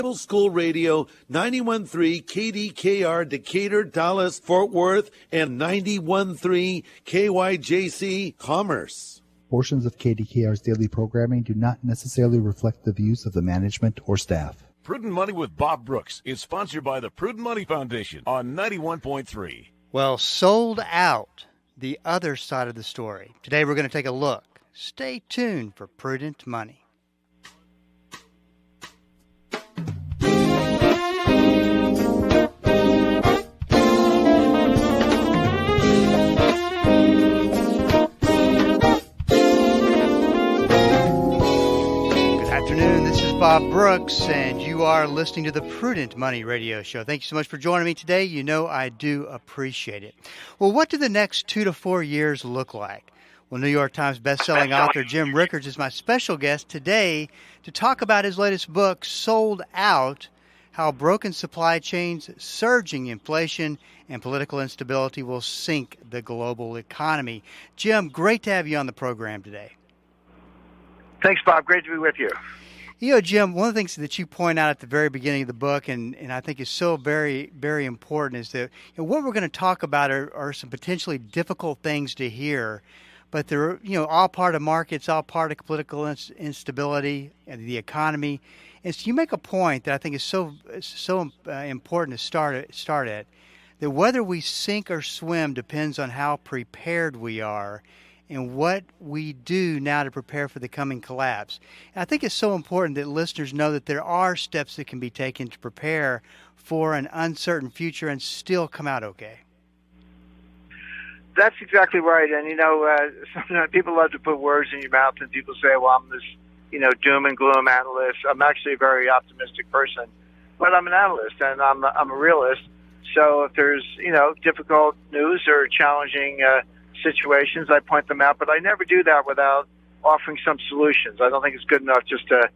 Bible School Radio, 91.3 KDKR, Decatur, Dallas, Fort Worth, and 91.3 KYJC, Commerce. Portions of KDKR's daily programming do not necessarily reflect the views of the management or staff. Prudent Money with Bob Brooks is sponsored by the Prudent Money Foundation on 91.3. Well, sold out, the other side of the story. Today we're going to take a look. Stay tuned for Prudent Money. This is Bob Brooks, and you are listening to the Prudent Money Radio Show. Thank you so much for joining me today. You know I do appreciate it. Well, what do the next 2 to 4 years look like? Well, New York Times bestselling author Jim Rickards is my special guest today to talk about his latest book, Sold Out, How Broken Supply Chains, Surging Inflation, and Political Instability Will Sink the Global Economy. Jim, great to have you on the program today. Thanks, Bob. Great to be with you. You know, Jim, one of the things that you point out at the very beginning of the book, and I think is so very, very important, is that what we're going to talk about are some potentially difficult things to hear, but they're all part of markets, all part of political instability and the economy. And so you make a point that I think is so important to start at, that whether we sink or swim depends on how prepared we are and what we do now to prepare for the coming collapse. And I think it's so important that listeners know that there are steps that can be taken to prepare for an uncertain future and still come out okay. That's exactly right. And, sometimes people love to put words in your mouth, and people say, well, I'm this, doom and gloom analyst. I'm actually a very optimistic person, but I'm an analyst and I'm a realist. So if there's, difficult news or challenging situations, I point them out, but I never do that without offering some solutions. I don't think it's good enough just to,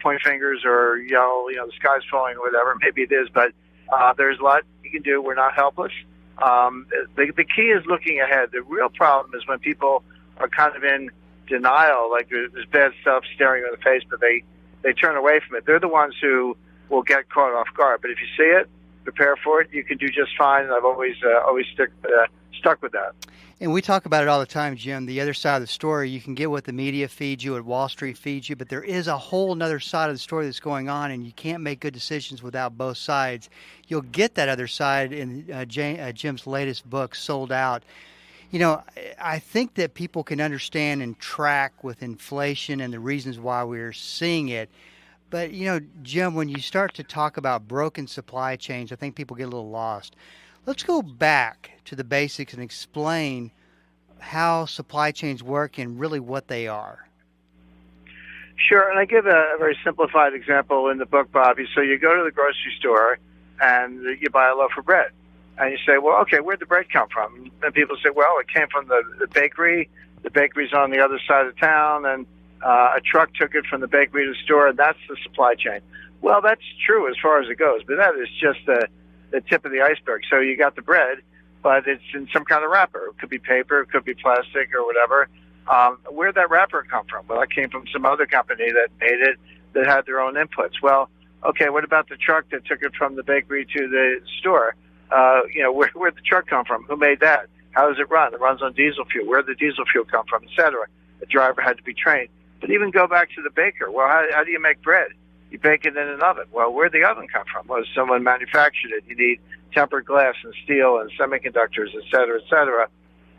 point fingers or yell, the sky's falling or whatever. Maybe it is, but there's a lot you can do. We're not helpless. The key is looking ahead. The real problem is when people are kind of in denial, like there's bad stuff staring in the face, but they turn away from it. They're the ones who will get caught off guard. But if you see it, prepare for it, you can do just fine. And I've always stuck with that. And we talk about it all the time, Jim, the other side of the story. You can get what the media feeds you, what Wall Street feeds you, but there is a whole other side of the story that's going on, and you can't make good decisions without both sides. You'll get that other side in Jim's latest book, Sold Out. I think that people can understand and track with inflation and the reasons why we're seeing it. But, Jim, when you start to talk about broken supply chains, I think people get a little lost. Let's go back to the basics and explain how supply chains work and really what they are. Sure, and I give a very simplified example in the book, Bobby. So you go to the grocery store and you buy a loaf of bread. And you say, well, okay, where'd the bread come from? And people say, well, it came from the bakery. The bakery's on the other side of town, and a truck took it from the bakery to the store, and that's the supply chain. Well, that's true as far as it goes, but that is just the tip of the iceberg. So you got the bread, but it's in some kind of wrapper. It could be paper, it could be plastic or whatever. Where'd that wrapper come from? Well, it came from some other company that made it, that had their own inputs. Well, okay, what about the truck that took it from the bakery to the store? Where'd the truck come from? Who made that? How does it run? It runs on diesel fuel. Where'd the diesel fuel come from, et cetera? The driver had to be trained. But even go back to the baker. Well, how do you make bread? You bake it in an oven. Well, where'd the oven come from? Well, someone manufactured it. You need tempered glass and steel and semiconductors, et cetera, et cetera.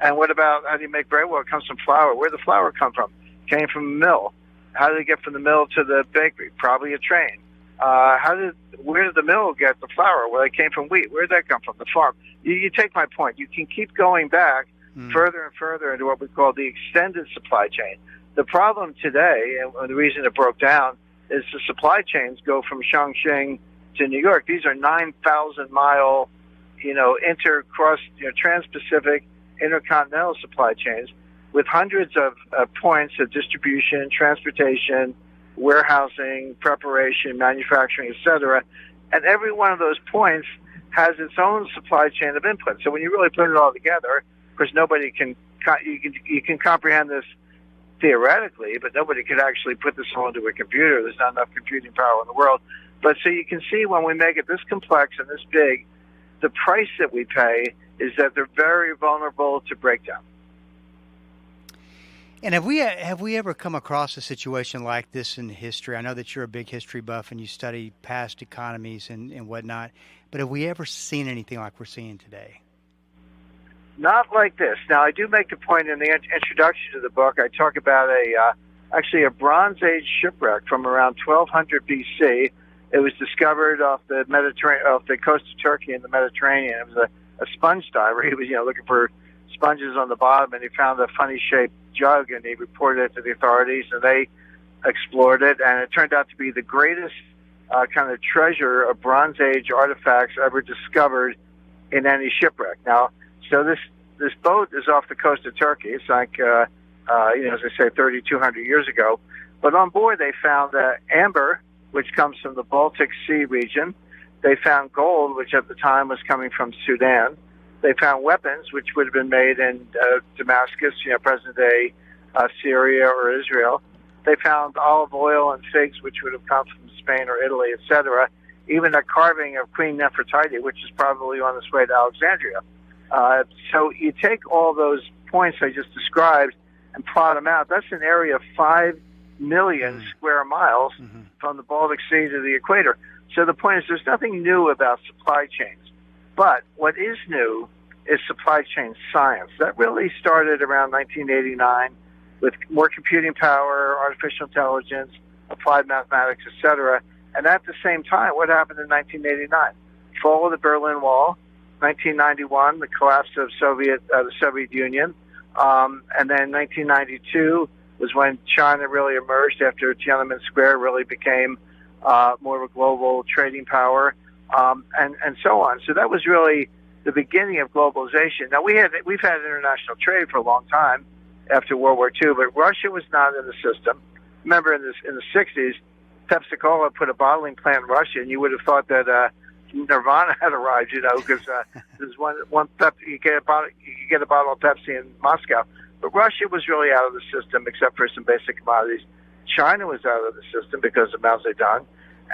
And what about how do you make bread? Well, it comes from flour. Where'd the flour come from? It came from a mill. How did it get from the mill to the bakery? Probably a train. Where did the mill get the flour? Well, it came from wheat. Where did that come from? The farm. You take my point. You can keep going back further and further into what we call the extended supply chain. The problem today, and the reason it broke down, is the supply chains go from Chongqing to New York. These are 9,000-mile, trans-Pacific, intercontinental supply chains with hundreds of points of distribution, transportation, warehousing, preparation, manufacturing, et cetera. And every one of those points has its own supply chain of input. So when you really put it all together, of course, you can comprehend this theoretically, but nobody could actually put this all into a computer. There's not enough computing power in the world. But so you can see when we make it this complex and this big, the price that we pay is that they're very vulnerable to breakdown. And have we ever come across a situation like this in history? I know that you're a big history buff and you study past economies and whatnot, but have we ever seen anything like we're seeing today? Not like this. Now, I do make the point in the introduction to the book. I talk about actually a Bronze Age shipwreck from around 1200 BC. It was discovered off the off the coast of Turkey in the Mediterranean. It was a sponge diver. He was, looking for sponges on the bottom, and he found a funny-shaped jug, and he reported it to the authorities, and they explored it, and it turned out to be the greatest kind of treasure of Bronze Age artifacts ever discovered in any shipwreck. Now, so this boat is off the coast of Turkey. It's like, as I say, 3,200 years ago. But on board, they found amber, which comes from the Baltic Sea region. They found gold, which at the time was coming from Sudan. They found weapons, which would have been made in Damascus, present-day Syria or Israel. They found olive oil and figs, which would have come from Spain or Italy, etc. Even a carving of Queen Nefertiti, which is probably on its way to Alexandria. So you take all those points I just described and plot them out. That's an area of 5 million square miles from the Baltic Sea to the equator. So the point is there's nothing new about supply chains. But what is new is supply chain science. That really started around 1989 with more computing power, artificial intelligence, applied mathematics, etc. And at the same time, what happened in 1989? Fall of the Berlin Wall, 1991, the collapse of the Soviet Union, and then 1992 was when China really emerged after Tiananmen Square really became more of a global trading power, and so on. So that was really the beginning of globalization. Now we've had international trade for a long time after World War II, but Russia was not in the system. Remember, in the 60s, Pepsi-Cola put a bottling plant in Russia, and you would have thought that Nirvana had arrived, because there's one you get a bottle of Pepsi in Moscow. But Russia was really out of the system except for some basic commodities. China was out of the system because of Mao Zedong,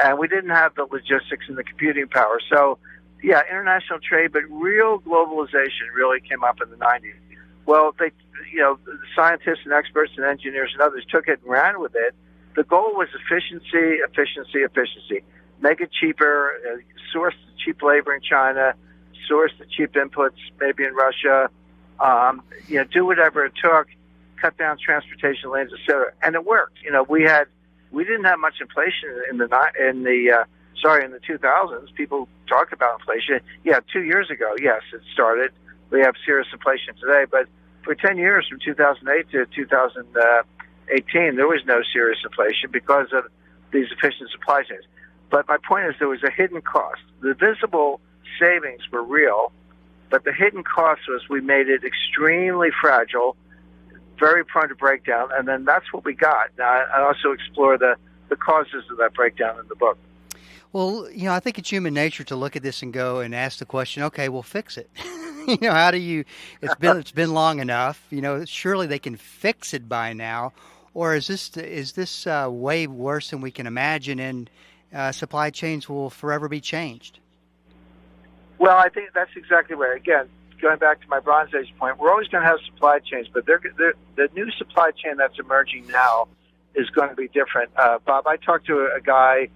and we didn't have the logistics and the computing power. So, yeah, international trade, but real globalization really came up in the 90s. Well, the scientists and experts and engineers and others took it and ran with it. The goal was efficiency, efficiency, efficiency. Make it cheaper, source the cheap labor in China, source the cheap inputs maybe in Russia, do whatever it took, cut down transportation lanes, etc. And it worked. We didn't have much inflation in the 2000s. People talked about inflation. Yeah, 2 years ago, yes, it started. We have serious inflation today, but for 10 years, from 2008 to 2018, there was no serious inflation because of these efficient supply chains. But my point is there was a hidden cost. The visible savings were real, but the hidden cost was we made it extremely fragile, very prone to breakdown, and then that's what we got. Now, I also explore the causes of that breakdown in the book. Well, I think it's human nature to look at this and go and ask the question, okay, well, fix it. How do you, it's been long enough, surely they can fix it by now, or is this way worse than we can imagine, and supply chains will forever be changed? Well, I think that's exactly right. Again, going back to my Bronze Age point, we're always going to have supply chains, but the new supply chain that's emerging now is going to be different. Bob, I talked to a guy,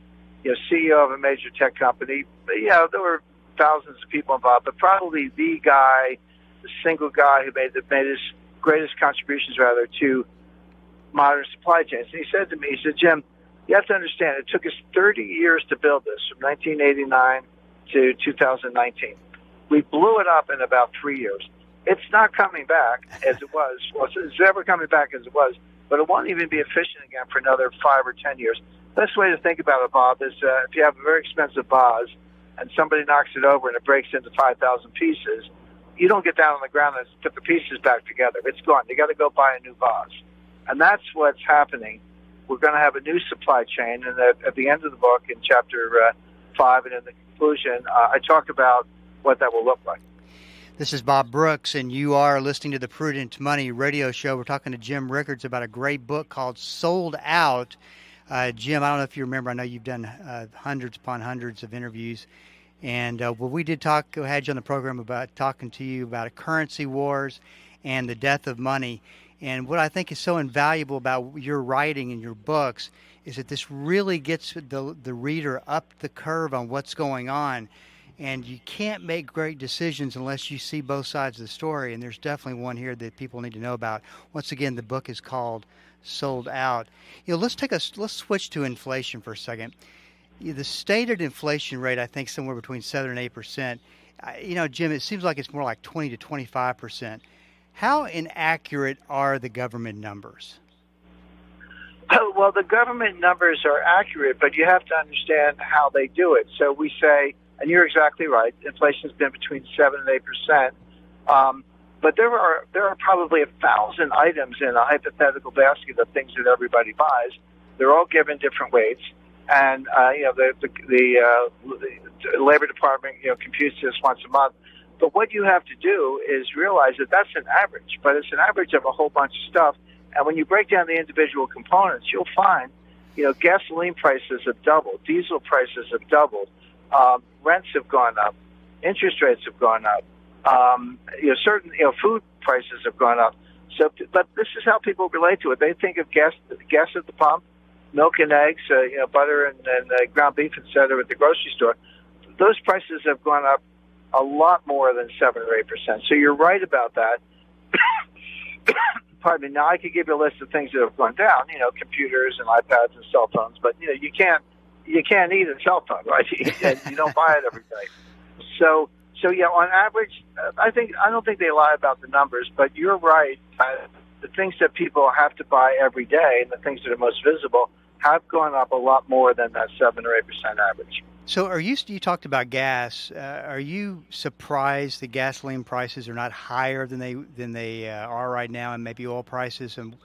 CEO of a major tech company. There were thousands of people involved, but probably the single guy who made his greatest contributions, to modern supply chains. And he said to me, Jim, you have to understand, it took us 30 years to build this, from 1989 to 2019. We blew it up in about 3 years. It's not coming back as it was. Well, it's never coming back as it was, but it won't even be efficient again for another 5 or 10 years. Best way to think about it, Bob, is if you have a very expensive vase and somebody knocks it over and it breaks into 5,000 pieces, you don't get down on the ground and put the pieces back together. It's gone. You got to go buy a new vase. And that's what's happening. We're going to have a new supply chain, and at the end of the book, in chapter 5 and in the conclusion, I talk about what that will look like. This is Bob Brooks, and you are listening to the Prudent Money radio show. We're talking to Jim Rickards about a great book called Sold Out, Jim, I don't know if you remember, I know you've done hundreds upon hundreds of interviews. And we did had you on the program about talking to you about currency wars and the death of money. And what I think is so invaluable about your writing and your books is that this really gets the reader up the curve on what's going on. And you can't make great decisions unless you see both sides of the story. And there's definitely one here that people need to know about. Once again, the book is called Sold Out. Let's switch to inflation for a second. The stated inflation rate, I think, somewhere between 7 and 8%. Jim, it seems like it's more like 20 to 25%. How inaccurate are the government numbers? Well, the government numbers are accurate, but you have to understand how they do it. So we say, and you're exactly right, inflation's been between 7 and 8%. But there are probably 1,000 items in a hypothetical basket of things that everybody buys. They're all given different weights. And the Labor Department computes this once a month. But what you have to do is realize that that's an average, but it's an average of a whole bunch of stuff. And when you break down the individual components, you'll find, gasoline prices have doubled, diesel prices have doubled, rents have gone up, interest rates have gone up, certain food prices have gone up. So, but this is how people relate to it. They think of gas at the pump, milk and eggs, butter and ground beef, etc. at the grocery store. Those prices have gone up a lot more than 7 or 8%. So you're right about that. Pardon me. Now I could give you a list of things that have gone down. Computers and iPads and cell phones. But you can't eat a cell phone, right? You don't buy it every day. So yeah, on average, I don't think they lie about the numbers. But you're right. The things that people have to buy every day and the things that are most visible have gone up a lot more than that 7 or 8% average. So you talked about gas. Are you surprised that gasoline prices are not higher than they are right now, and maybe oil prices? And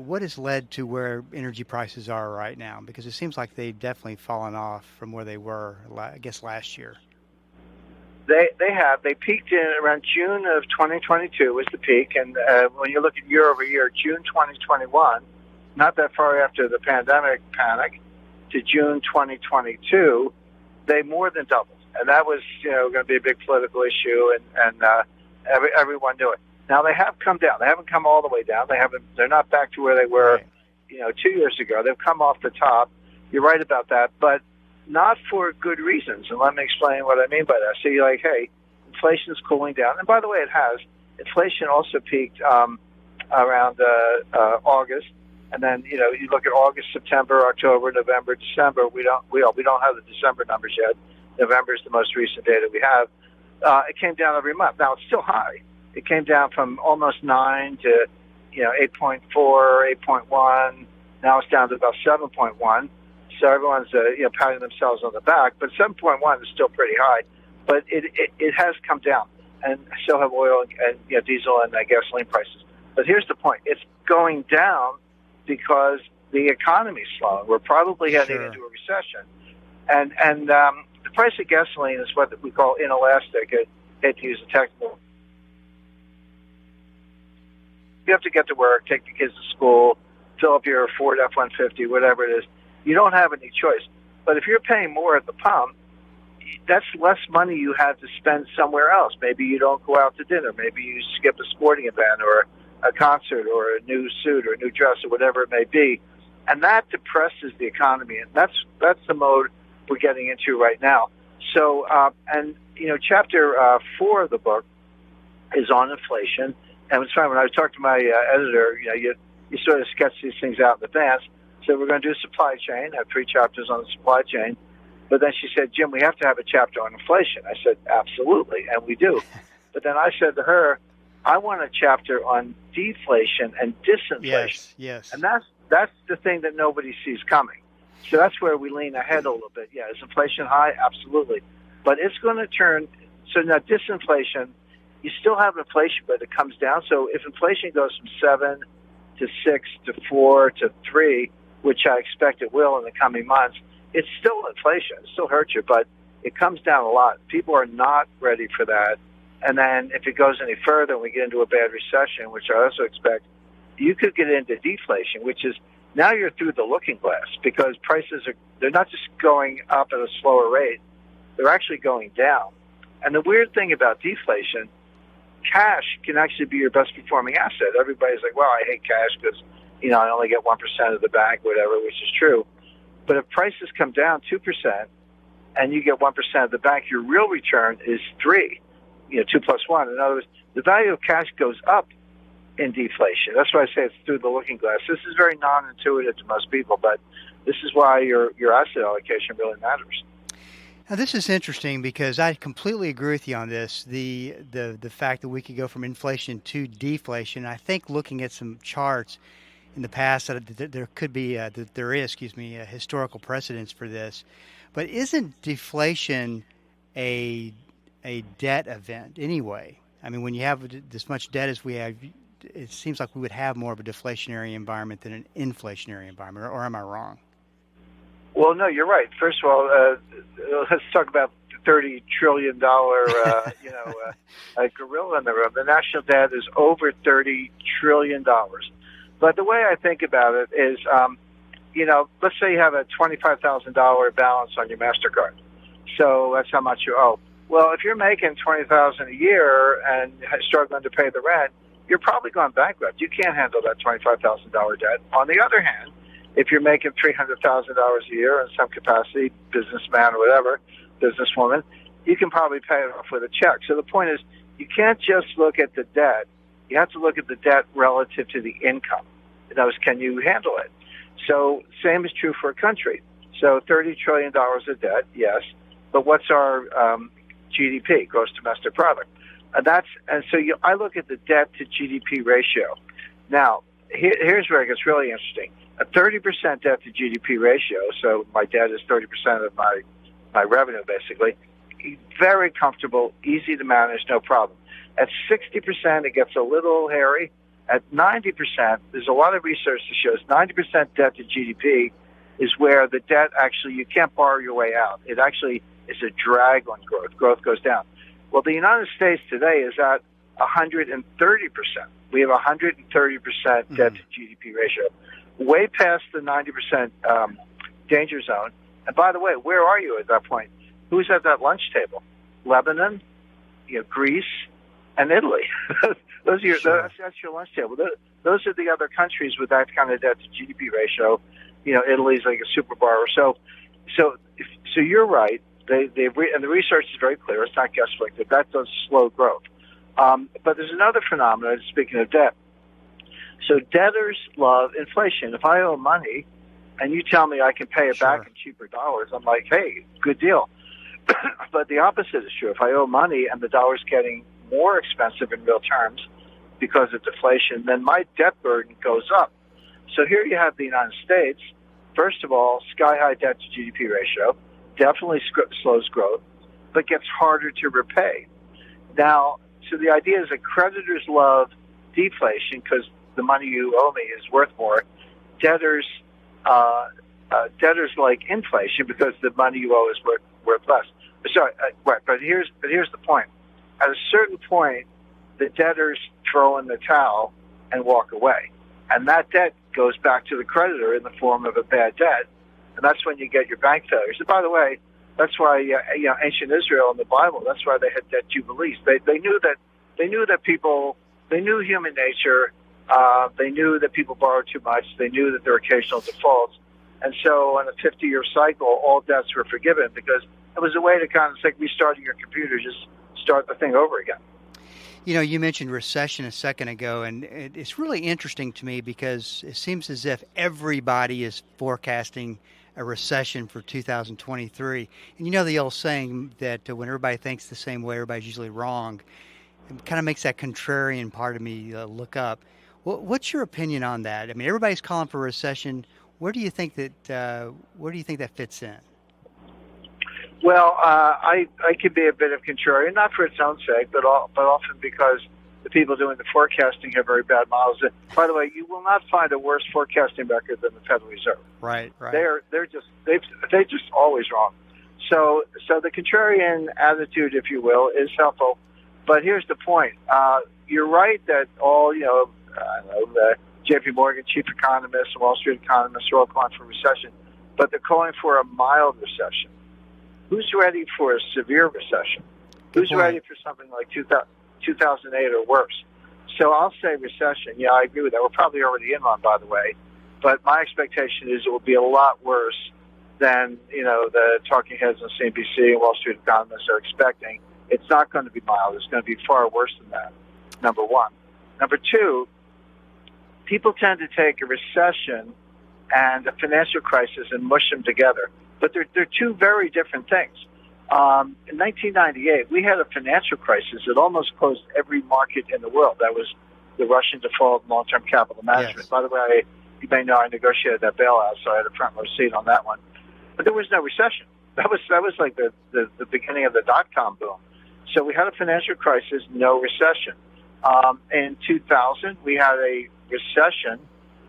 what has led to where energy prices are right now? Because it seems like they've definitely fallen off from where they were, I guess, last year. They have. They peaked in around June of 2022 was the peak. And when you look at year over year, June 2021, not that far after the pandemic panic, to June 2022, they more than doubled. And that was, going to be a big political issue, and everyone knew it. Now they have come down. They haven't come all the way down. They're not back to where they were, 2 years ago. They've come off the top. You're right about that, but not for good reasons. And let me explain what I mean by that. So you're like, hey, inflation's cooling down. And by the way, it has. Inflation also peaked around August. And then, you look at August, September, October, November, December. We don't have the December numbers yet. November is the most recent data we have. It came down every month. Now, it's still high. It came down from almost 9 to, 8.4, 8.1. Now it's down to about 7.1. So everyone's, patting themselves on the back. But 7.1 is still pretty high. But it has come down. And so have oil and diesel and gasoline prices. But here's the point. It's going down because the economy's slowing. We're probably heading into a recession. And the price of gasoline is what we call inelastic. I hate to use a technical. You have to get to work, take the kids to school, fill up your Ford F-150, whatever it is. You don't have any choice. But if you're paying more at the pump, that's less money you have to spend somewhere else. Maybe you don't go out to dinner. Maybe you skip a sporting event or a concert or a new suit or a new dress or whatever it may be. And that depresses the economy. And that's the mode we're getting into right now. So, chapter 4 of the book is on inflation. And it's funny, when I was talking to my editor, you sort of sketch these things out in advance. So we're going to do supply chain. I have 3 chapters on the supply chain. But then she said, Jim, we have to have a chapter on inflation. I said, absolutely, and we do. But then I said to her, I want a chapter on deflation and disinflation. Yes. And that's the thing that nobody sees coming. So that's where we lean ahead a little bit. Yeah, is inflation high? Absolutely. But it's going to turn, so now disinflation, you still have inflation, but it comes down. So if inflation goes from 7 to 6 to 4 to 3, which I expect it will in the coming months, it's still inflation. It still hurts you, but it comes down a lot. People are not ready for that. And then if it goes any further and we get into a bad recession, which I also expect, you could get into deflation, which is Now you're through the looking glass because they're not just going up at a slower rate, they're actually going down. And the weird thing about deflation, cash can actually be your best performing asset. Everybody's like, well, I hate cash because, I only get 1% of the bank, whatever, which is true. But if prices come down 2% and you get 1% of the bank, your real return is 3, 2 plus 1. In other words, the value of cash goes up in deflation. That's why I say it's through the looking glass. This is very non-intuitive to most people, but this is why your asset allocation really matters. Now, this is interesting because I completely agree with you on this. The fact that we could go from inflation to deflation. I think looking at some charts in the past, there could be there is historical precedence for this. But isn't deflation a debt event anyway? I mean, when you have this much debt as we have, it seems like we would have more of a deflationary environment than an inflationary environment. Or am I wrong? Well, no, you're right. First of all, let's talk about the $30 trillion, gorilla in the room. The national debt is over $30 trillion. But the way I think about it is, let's say you have a $25,000 balance on your MasterCard. So that's how much you owe. Well, if you're making $20,000 a year and struggling to pay the rent, you're probably going bankrupt. You can't handle that $25,000 debt. On the other hand, if you're making $300,000 a year in some capacity, businessman or whatever, businesswoman, you can probably pay it off with a check. So the point is, you can't just look at the debt. You have to look at the debt relative to the income. In other words, can you handle it? So same is true for a country. So $30 trillion of debt, yes, but what's our GDP, gross domestic product? I look at the debt to GDP ratio. Now, here's where it gets really interesting. A 30% debt to GDP ratio, so my debt is 30% of my revenue, basically, very comfortable, easy to manage, no problem. At 60%, it gets a little hairy. At 90%, there's a lot of research that shows 90% debt to GDP is where the debt actually, you can't borrow your way out. It actually is a drag on growth. Growth goes down. Well, the United States today is at 130%. We have 130% debt to GDP ratio, way past the 90% danger zone. And by the way, where are you at that point? Who's at that lunch table? Lebanon, Greece, and Italy. That's your lunch table. Those are the other countries with that kind of debt to GDP ratio. Italy's like a super borrower. So you're right. And the research is very clear. It's not guesswork. That does slow growth. But there's another phenomenon, speaking of debt. So debtors love inflation. If I owe money and you tell me I can pay it back in cheaper dollars, I'm like, hey, good deal. But the opposite is true. If I owe money and the dollar's getting more expensive in real terms because of deflation, then my debt burden goes up. So here you have the United States. First of all, sky-high debt to GDP ratio, definitely slows growth, but gets harder to repay. Now, so the idea is that creditors love deflation because the money you owe me is worth more. Debtors like inflation because the money you owe is worth less. But here's the point. At a certain point, the debtors throw in the towel and walk away, and that debt goes back to the creditor in the form of a bad debt, and that's when you get your bank failures. And by the way, that's why ancient Israel in the Bible. That's why they had debt jubilees. They knew that people. They knew human nature. They knew that people borrowed too much. They knew that there were occasional defaults. And so on a 50-year cycle, all debts were forgiven because it was a way to kind of, it's like restarting your computer, just start the thing over again. You mentioned recession a second ago, and it's really interesting to me because it seems as if everybody is forecasting a recession for 2023. And the old saying that when everybody thinks the same way, everybody's usually wrong. It kind of makes that contrarian part of me look up. What's your opinion on that? I mean, everybody's calling for a recession. Where do you think that fits in? Well, I could be a bit of contrarian, not for its own sake, but often because the people doing the forecasting have very bad models. By the way, you will not find a worse forecasting record than the Federal Reserve. Right. They're just always wrong. So the contrarian attitude, if you will, is helpful. But here's the point. You're right that all J.P. Morgan, chief economists, and Wall Street economists are all calling for a recession, but they're calling for a mild recession. Who's ready for a severe recession? Who's ready for something like 2008 or worse? So I'll say recession. Yeah, I agree with that. We're probably already in one, by the way. But my expectation is it will be a lot worse than, the talking heads on CNBC and Wall Street economists are expecting. It's not going to be mild. It's going to be far worse than that, number one. Number two, people tend to take a recession and a financial crisis and mush them together. But they're two very different things. In 1998, we had a financial crisis that almost closed every market in the world. That was the Russian default and long-term capital management. Yes. By the way, you may know I negotiated that bailout, so I had a front-row seat on that one. But there was no recession. That was like the beginning of the dot-com boom. So we had a financial crisis, no recession. In 2000, we had a recession,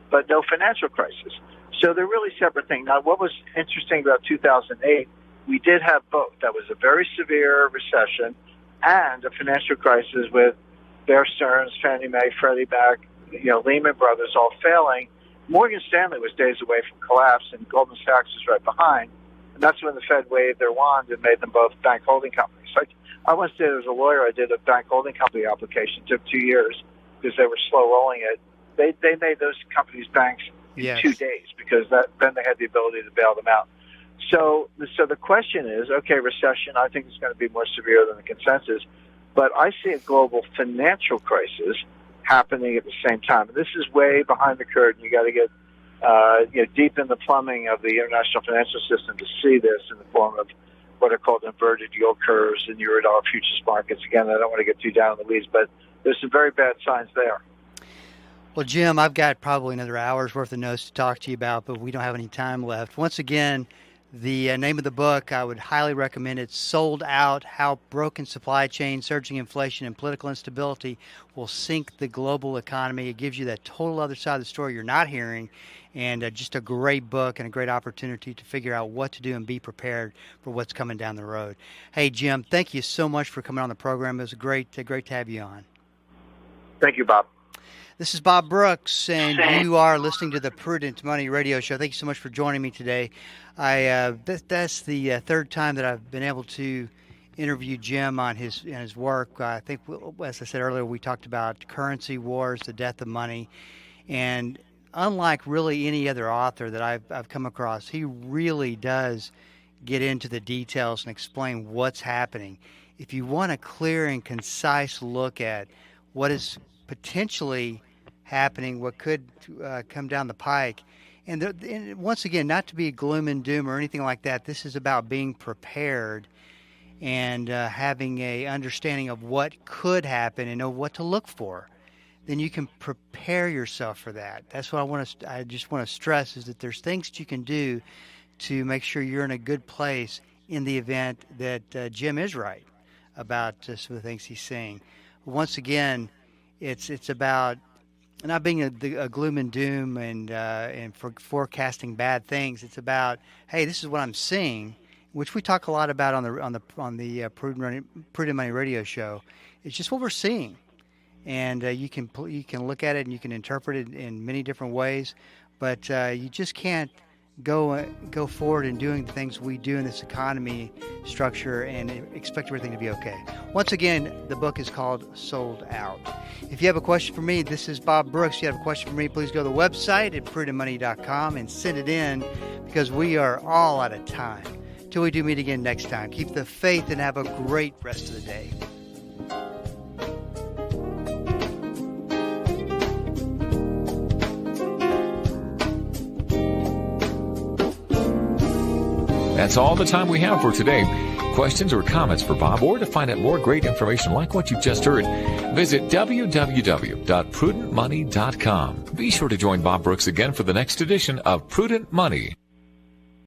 but no financial crisis. So they're really separate things. Now, what was interesting about 2008, we did have both. That was a very severe recession and a financial crisis with Bear Stearns, Fannie Mae, Freddie Mac, Lehman Brothers all failing. Morgan Stanley was days away from collapse, and Goldman Sachs was right behind. And that's when the Fed waved their wand and made them both bank holding companies. I once did, as a lawyer, I did a bank holding company application. It took 2 years because they were slow rolling it. They made those companies banks in 2 days because then they had the ability to bail them out. So the question is, okay, recession, I think it's going to be more severe than the consensus, but I see a global financial crisis happening at the same time. And this is way behind the curtain. You got to get deep in the plumbing of the international financial system to see this in the form of what are called inverted yield curves and Eurodollar futures markets. Again, I don't want to get too down in the weeds, but there's some very bad signs there. Well, Jim, I've got probably another hour's worth of notes to talk to you about, but we don't have any time left. Once again, the name of the book, I would highly recommend it, Sold Out, How Broken Supply Chains, Surging Inflation, and Political Instability Will Sink the Global Economy. It gives you that total other side of the story you're not hearing, and just a great book and a great opportunity to figure out what to do and be prepared for what's coming down the road. Hey, Jim, thank you so much for coming on the program. It was great to have you on. Thank you, Bob. This is Bob Brooks, and you are listening to the Prudent Money Radio Show. Thank you so much for joining me today. That's the third time that I've been able to interview Jim on his work. I think, as I said earlier, we talked about currency wars, the death of money, and unlike really any other author that I've come across, he really does get into the details and explain what's happening. If you want a clear and concise look at what is potentially happening, what could come down the pike. And once again, not to be gloom and doom or anything like that. This is about being prepared and having a understanding of what could happen and know what to look for. Then you can prepare yourself for that. That's what I just want to stress, is that there's things that you can do to make sure you're in a good place in the event that Jim is right about some of the things he's saying. Once again, it's about not being a gloom and doom and for forecasting bad things. It's about, hey, this is what I'm seeing, which we talk a lot about on the Prudent Money Radio Show. It's just what we're seeing, and you can look at it and you can interpret it in many different ways, but you just can't go forward in doing the things we do in this economy structure and expect everything to be okay. Once again, the book is called Sold Out. If you have a question for me, this is Bob Brooks. If you have a question for me, please go to the website at prudentmoney.com and send it in, because we are all out of time. Till we do meet again next time, keep the faith and have a great rest of the day. That's all the time we have for today. Questions or comments for Bob, or to find out more great information like what you've just heard, visit www.prudentmoney.com. Be sure to join Bob Brooks again for the next edition of Prudent Money.